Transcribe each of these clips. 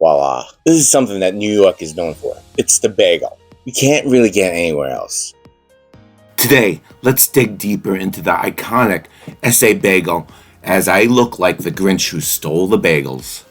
Voila. This is something that New York is known for. It's the bagel. You can't really get anywhere else. Today, let's dig deeper into the iconic Ess-a-Bagel as I look like the Grinch who stole the bagels.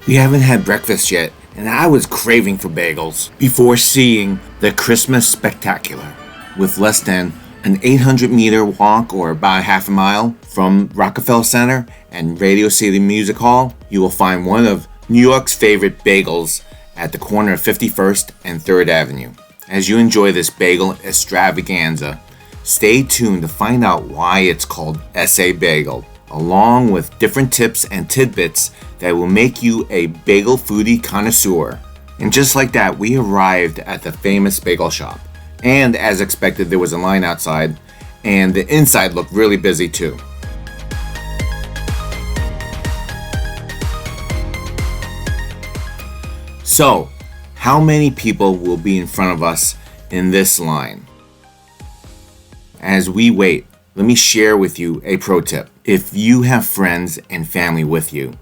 We haven't had breakfast yet, and I was craving for bagels before seeing the Christmas Spectacular. With less than an 800-meter walk, or about half a mile, from Rockefeller Center and Radio City Music Hall, you will find one of New York's favorite bagels at the corner of 51st and 3rd Avenue. As you enjoy this bagel extravaganza, stay tuned to find out why it's called Ess-a-Bagel, along with different tips and tidbits that will make you a bagel foodie connoisseur. And just like that, we arrived at the famous bagel shop. And as expected, there was a line outside, and the inside looked really busy too. So, how many people will be in front of us in this line? As we wait, let me share with you a pro tip. If you have friends and family with you,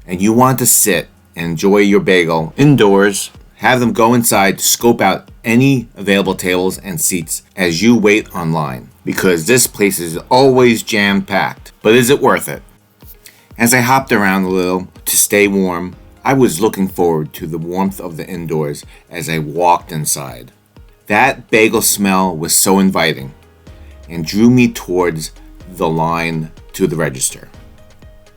and you want to sit and enjoy your bagel indoors, have them go inside to scope out any available tables and seats as you wait online, because this place is always jam-packed. But is it worth it? As I hopped around a little to stay warm, I was looking forward to the warmth of the indoors as I walked inside. That bagel smell was so inviting and drew me towards the line to the register.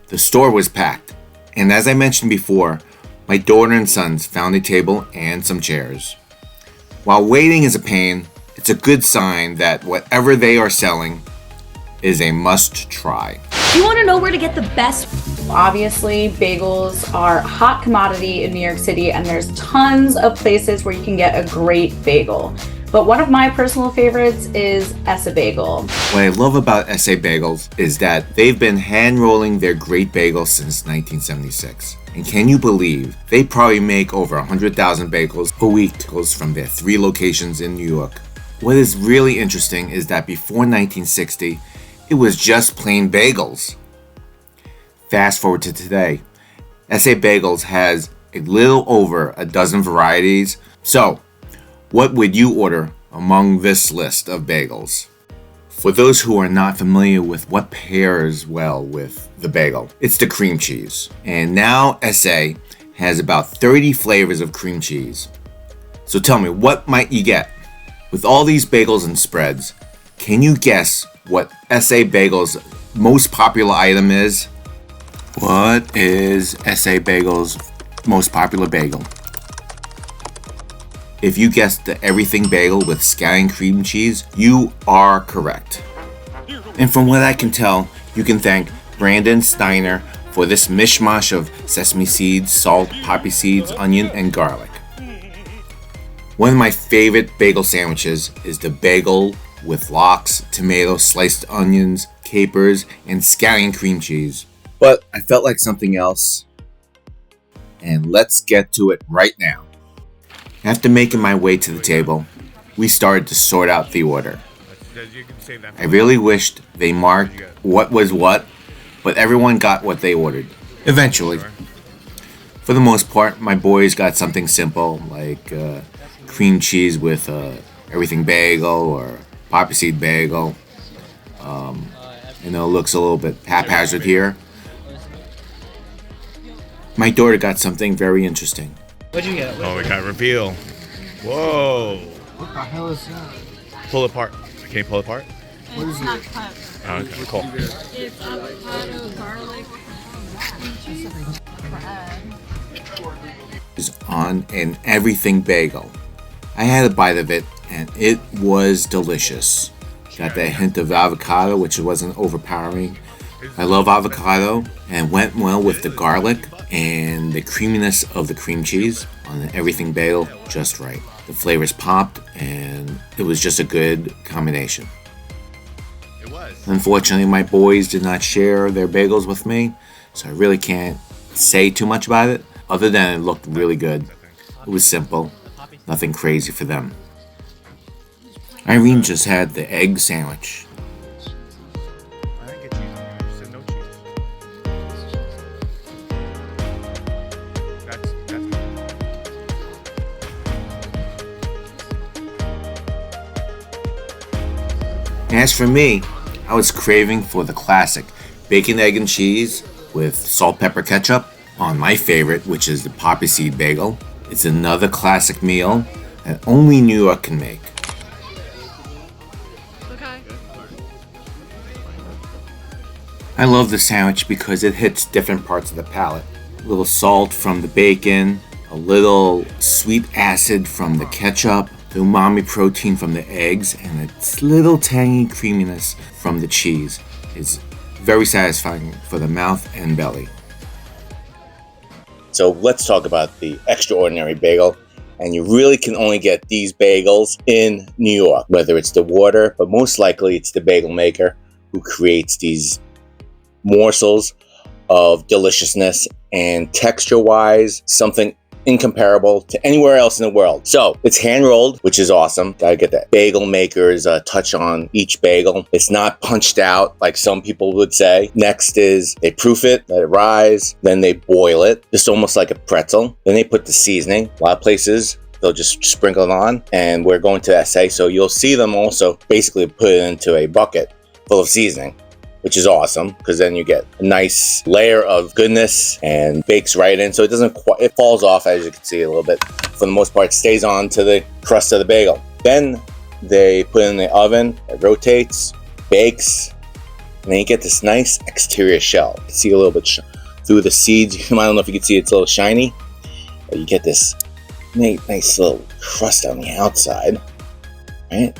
The store was packed, and as I mentioned before, my daughter and sons found a table and some chairs. While waiting is a pain, it's a good sign that whatever they are selling is a must try. You want to know where to get the best? Obviously, bagels are a hot commodity in New York City, and there's tons of places where you can get a great bagel. But one of my personal favorites is Ess-a-Bagel. What I love about Ess-a-Bagels is that they've been hand rolling their great bagels since 1976. And can you believe they probably make over 100,000 bagels a week from their 3 locations in New York. What is really interesting is that before 1960, it was just plain bagels. Fast forward to today, Ess-a-Bagels has a little over a dozen varieties. So, what would you order among this list of bagels? For those who are not familiar with what pairs well with the bagel, it's the cream cheese. And now Ess-a has about 30 flavors of cream cheese. So tell me, what might you get? With all these bagels and spreads, can you guess what Ess-a-Bagel's most popular item is? What is Ess-a-Bagel's most popular bagel? If you guessed the everything bagel with scallion cream cheese, you are correct. And from what I can tell, you can thank Brandon Steiner for this mishmash of sesame seeds, salt, poppy seeds, onion, and garlic. One of my favorite bagel sandwiches is the bagel with lox, tomatoes, sliced onions, capers, and scallion cream cheese. But I felt like something else, and let's get to it right now. After making my way to the table, we started to sort out the order. I really wished they marked what was what, but everyone got what they ordered, eventually. For the most part, my boys got something simple, like cream cheese with everything bagel or poppy seed bagel. It looks a little bit haphazard here. My daughter got something very interesting. What'd you get? Oh, we got reveal. Whoa. What the hell is that? Pull it apart. Can you pull it apart? What is not it? cut. Oh, okay, cool. It's avocado, garlic, cheese, bread. Is on an everything bagel. I had a bite of it and it was delicious. Got that hint of avocado, which wasn't overpowering. I love avocado, and went well with the garlic and the creaminess of the cream cheese on an everything bagel, just right. The flavors popped, and it was just a good combination. It was. Unfortunately, my boys did not share their bagels with me, so I really can't say too much about it, other than it looked really good. It was simple, nothing crazy for them. Irene just had the egg sandwich. I didn't get cheese on there. You said no cheese. As for me, I was craving for the classic bacon, egg, and cheese with salt, pepper, ketchup on my favorite, which is the poppy seed bagel. It's another classic meal that only New York can make. Okay. I love the sandwich because it hits different parts of the palate. A little salt from the bacon, a little sweet acid from the ketchup, the umami protein from the eggs, and a little tangy creaminess from the cheese. It's very satisfying for the mouth and belly. So let's talk about the extraordinary bagel. And you really can only get these bagels in New York, whether it's the water, but most likely it's the bagel maker who creates these morsels of deliciousness and texture-wise, something incomparable to anywhere else in the world. So it's hand-rolled, which is awesome. Gotta get that bagel maker's touch on each bagel. It's not punched out like some people would say. Next is they proof it, let it rise, then they boil it, just almost like a pretzel. Then they put the seasoning. A lot of places they'll just sprinkle it on, and we're going to SA, so you'll see them also basically put it into a bucket full of seasoning, which is awesome because then you get a nice layer of goodness and bakes right in. So it doesn't it falls off, as you can see a little bit. For the most part, it stays on to the crust of the bagel. Then they put it in the oven, it rotates, bakes, and then you get this nice exterior shell. You can see a little bit through the seeds. I don't know if you can see it's a little shiny, but you get this nice little crust on the outside, right?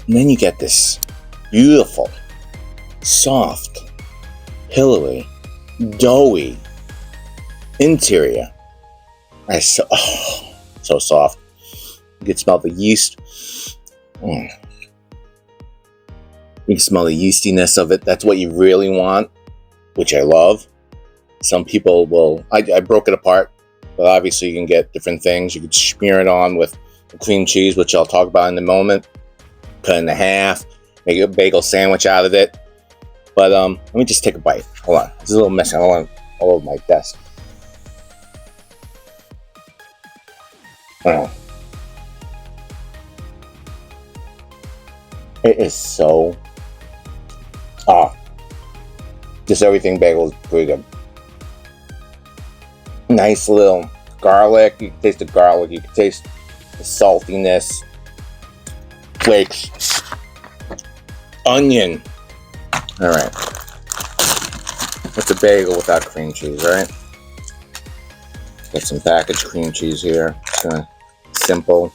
And then you get this beautiful, soft, pillowy, doughy interior. So soft. You can smell the yeast. You can smell the yeastiness of it. That's what you really want, which I love. Some people will, I broke it apart, but obviously you can get different things. You could smear it on with cream cheese, which I'll talk about in a moment. Cut it in half. Make a bagel sandwich out of it. But let me just take a bite. Hold on. It's a little messy. I don't want it all over my desk. It is so... just everything bagel is pretty good. Nice little garlic. You can taste the garlic. You can taste the saltiness. Flakes. Onion. All right. What's a bagel without cream cheese, right? Got some packaged cream cheese here. Simple.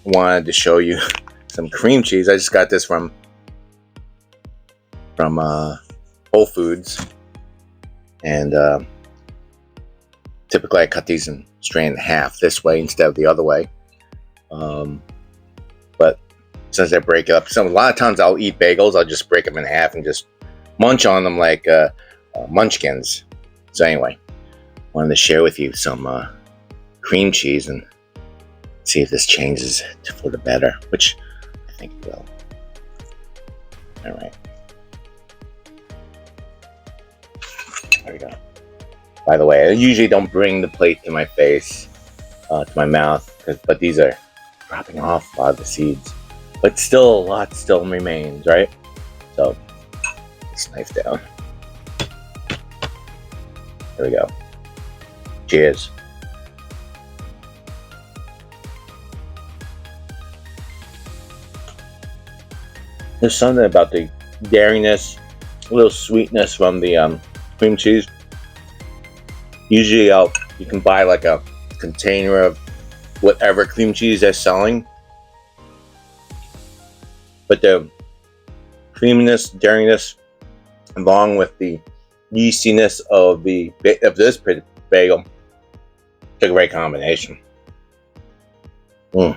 Wanted to show you some cream cheese. I just got this from Whole Foods, and typically I cut these and straight in half this way instead of the other way. But since I break it up, a lot of times I'll eat bagels. I'll just break them in half and just munch on them like munchkins. So anyway, wanted to share with you some cream cheese and see if this changes for the better, which I think it will. All right. There we go. By the way, I usually don't bring the plate to my face, to my mouth, but these are dropping off a lot of the seeds. But still, a lot still remains, right? So, this knife down. There we go. Cheers. There's something about the dairiness, a little sweetness from the cream cheese. Usually you can buy like a container of whatever cream cheese they're selling. But the creaminess, dairiness, along with the yeastiness of this bagel, it's a great combination. In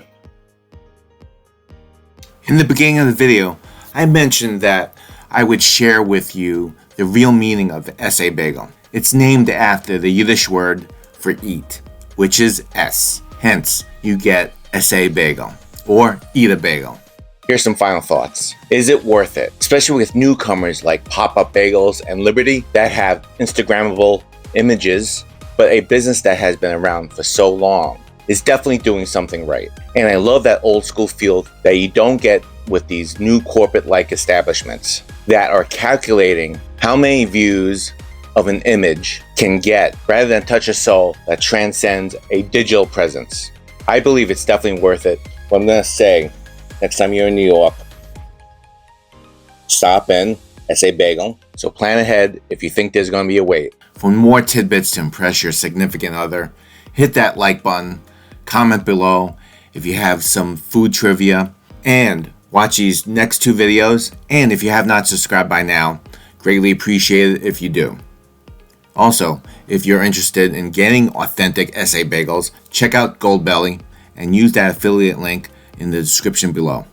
the beginning of the video, I mentioned that I would share with you the real meaning of Ess-a-Bagel. It's named after the Yiddish word for eat, which is S. Hence, you get Ess-a-Bagel, or eat a bagel. Here's some final thoughts. Is it worth it? Especially with newcomers like Pop-Up Bagels and Liberty that have Instagrammable images, but a business that has been around for so long is definitely doing something right. And I love that old school feel that you don't get with these new corporate-like establishments that are calculating how many views of an image can get rather than touch a soul that transcends a digital presence. I believe it's definitely worth it. What I'm going to say, next time you're in New York, stop in Ess-a-Bagel. So plan ahead if you think there's going to be a wait. For more tidbits to impress your significant other, hit that like button, comment below if you have some food trivia, and watch these next 2 videos. And if you have not subscribed by now, greatly appreciate it if you do. Also, if you're interested in getting authentic Ess-a-Bagels, check out Goldbelly and use that affiliate link in the description below.